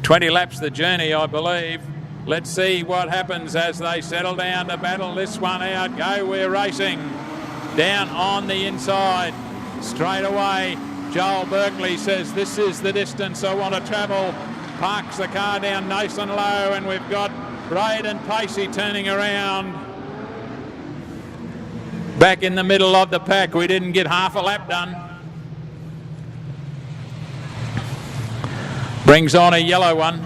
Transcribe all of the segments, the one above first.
20 laps the journey, I believe. Let's see what happens as they settle down to battle this one out. Go, we're racing. Down on the inside, straight away, Joel Berkeley says, this is the distance I want to travel. Parks the car down nice and low, and we've got Braden Pacey turning around. Back in the middle of the pack, we didn't get half a lap done. Brings on a yellow one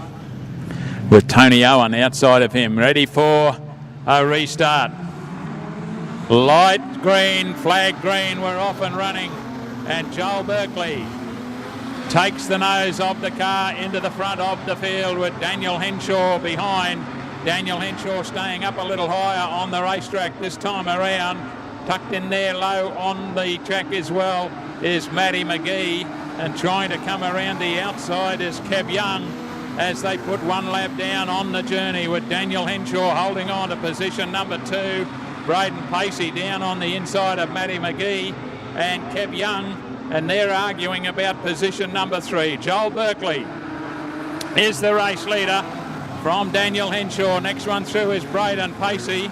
with Tony Owen outside of him, ready for a restart. Light green, flag green, we're off and running. And Joel Berkeley takes the nose of the car into the front of the field with Daniel Henshaw behind. Daniel Henshaw staying up a little higher on the racetrack this time around. Tucked in there low on the track as well is Matty McGee. And trying to come around the outside is Kev Young as they put one lap down on the journey with Daniel Henshaw holding on to position number 2. Braden Pacey down on the inside of Matty McGee and Kev Young, and they're arguing about position number 3. Joel Berkeley is the race leader from Daniel Henshaw. Next one through is Braden Pacey.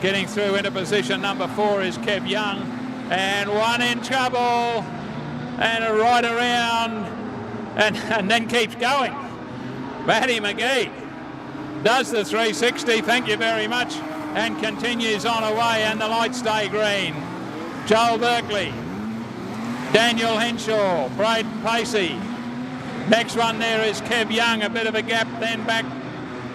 Getting through into position number 4 is Kev Young, and one in trouble and a right around and then keeps going. Matty McGee does the 360, thank you very much, and continues on away, and the lights stay green. Joel Berkeley, Daniel Henshaw, Braden Pacey. Next one there is Kev Young, a bit of a gap, then back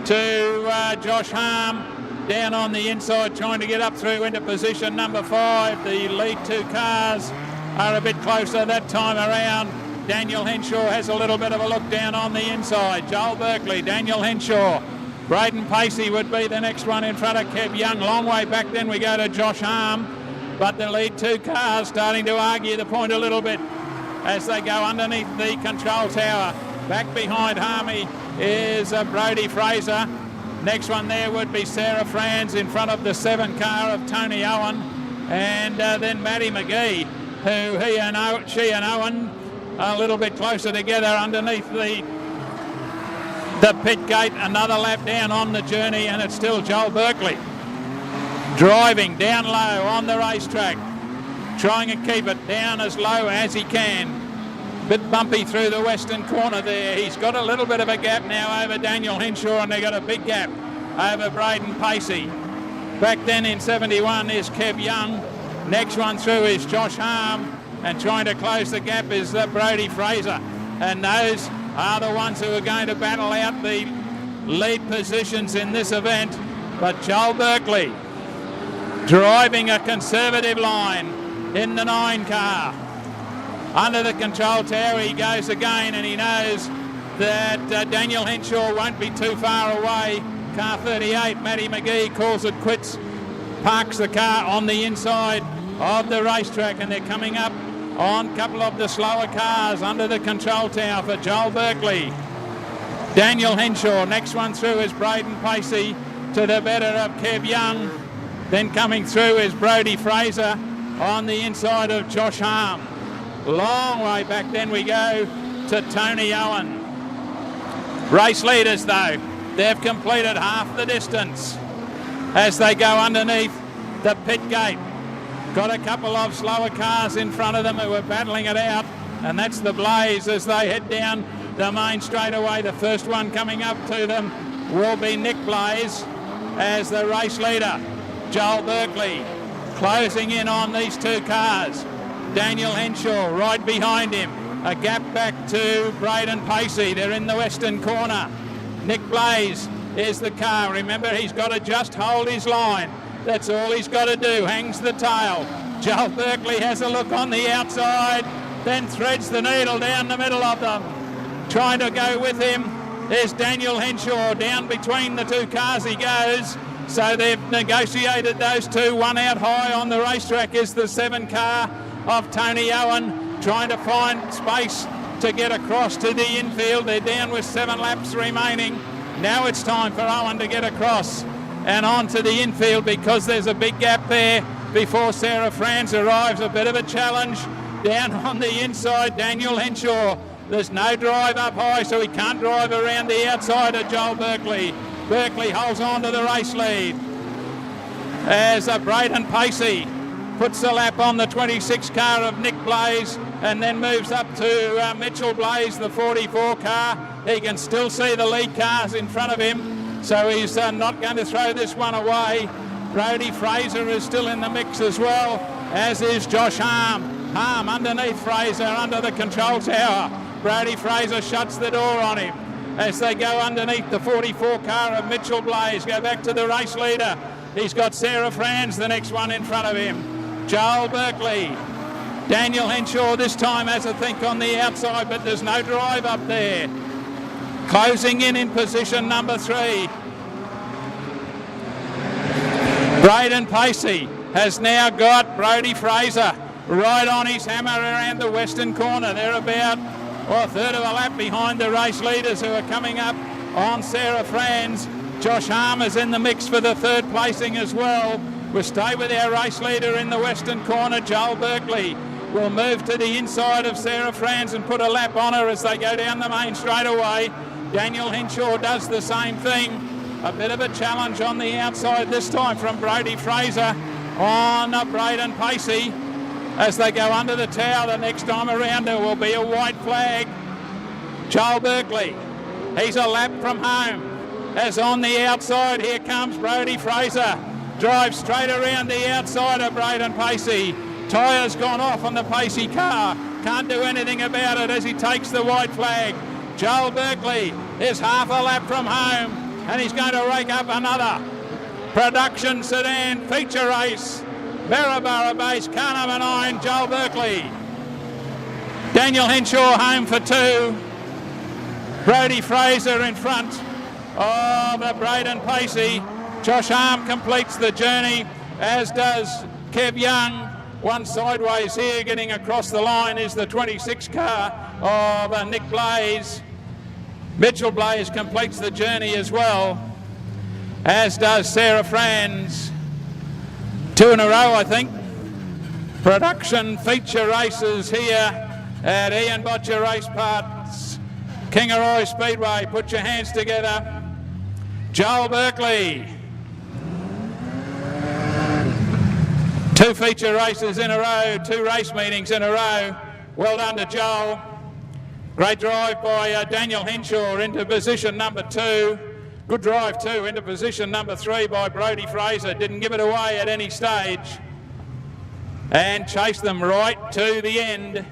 to Josh Harm down on the inside, trying to get up through into position number 5. The lead 2 cars are a bit closer that time around. Daniel Henshaw has a little bit of a look down on the inside. Joel Berkeley, Daniel Henshaw. Braden Pacey would be the next one in front of Kev Young. Long way back then we go to Josh Harm. But the lead 2 cars starting to argue the point a little bit as they go underneath the control tower. Back behind Harmy is Brodie Fraser. Next one there would be Sarah Franz in front of the 7 car of Tony Owen. And then Matty McGee, who she and Owen a little bit closer together underneath the pit gate. Another lap down on the journey, and it's still Joel Berkeley driving down low on the racetrack, trying to keep it down as low as he can. Bit bumpy through the western corner there. He's got a little bit of a gap now over Daniel Henshaw, and they've got a big gap over Braden Pacey. Back then in 71 is Kev Young. Next one through is Josh Harm, and trying to close the gap is Brodie Fraser. And those are the ones who are going to battle out the lead positions in this event. But Joel Berkeley driving a conservative line in the 9 car. Under the control tower he goes again, and he knows that Daniel Henshaw won't be too far away. Car 38, Matty McGee, calls it quits, parks the car on the inside of the racetrack, and they're coming up on a couple of the slower cars under the control tower for Joel Berkeley. Daniel Henshaw, next one through is Braden Pacey to the better of Kev Young. Then coming through is Brodie Fraser on the inside of Josh Harm. Long way back then we go to Tony Owen. Race leaders though, they've completed half the distance as they go underneath the pit gate. Got a couple of slower cars in front of them who are battling it out, and that's the Blaze as they head down the main straightaway. The first one coming up to them will be Nick Blaze as the race leader. Joel Berkeley closing in on these 2 cars. Daniel Henshaw right behind him. A gap back to Braden Pacey. They're in the western corner. Nick Blaze is the car. Remember, he's got to just hold his line. That's all he's got to do. Hangs the tail. Joel Berkeley has a look on the outside, then threads the needle down the middle of them. Trying to go with him is Daniel Henshaw. Down between the 2 cars he goes. So they've negotiated those 2. One out high on the racetrack is the 7 car of Tony Owen, trying to find space to get across to the infield. They're down with 7 laps remaining. Now it's time for Owen to get across and on to the infield, because there's a big gap there before Sarah Franz arrives. A bit of a challenge down on the inside. Daniel Henshaw There's no drive up high, so he can't drive around the outside of Joel Berkeley. Berkeley holds on to the race lead as Braden Pacey puts the lap on the 26 car of Nick Blaze and then moves up to Mitchell Blaze, the 44 car. He can still see the lead cars in front of him, so he's not going to throw this one away. Brodie Fraser is still in the mix as well, as is Josh Harm. Harm underneath Fraser, under the control tower. Brodie Fraser shuts the door on him as they go underneath the 44 car of Mitchell Blaze. Go back to the race leader. He's got Sarah Franz, the next one in front of him. Joel Berkeley. Daniel Henshaw this time has a think on the outside, but there's no drive up there. Closing in position number 3. Braden Pacey has now got Brodie Fraser right on his hammer around the western corner. They're about a third of a lap behind the race leaders who are coming up on Sarah Franz. Josh Harm is in the mix for the third placing as well. We'll stay with our race leader in the western corner. Joel Berkeley will move to the inside of Sarah Franz and put a lap on her as they go down the main straightaway. Daniel Henshaw does the same thing. A bit of a challenge on the outside this time from Brodie Fraser on Braden Pacey. As they go under the tower the next time around, there will be a white flag. Joel Berkeley, he's a lap from home. As on the outside, here comes Brodie Fraser. Drives straight around the outside of Braden Pacey. Tyre's gone off on the Pacey car. Can't do anything about it as he takes the white flag. Joel Berkeley is half a lap from home, and he's going to rake up another production sedan feature race. Barrabara base, car number 9, Joel Berkeley. Daniel Henshaw home for 2. Brodie Fraser in front of Braden Pacey. Josh Harm completes the journey, as does Kev Young. One sideways here, getting across the line is the 26 car of Nick Blaze. Mitchell Blaze completes the journey as well, as does Sarah Franz. 2 in a row, I think. Production feature races here at Ian Botcher Race Parts, Kingaroy Speedway. Put your hands together. Joel Berkeley. 2 feature races in a row, 2 race meetings in a row. Well done to Joel. Great drive by Daniel Henshaw into position number 2. Good drive too into position number 3 by Brodie Fraser. Didn't give it away at any stage and chased them right to the end.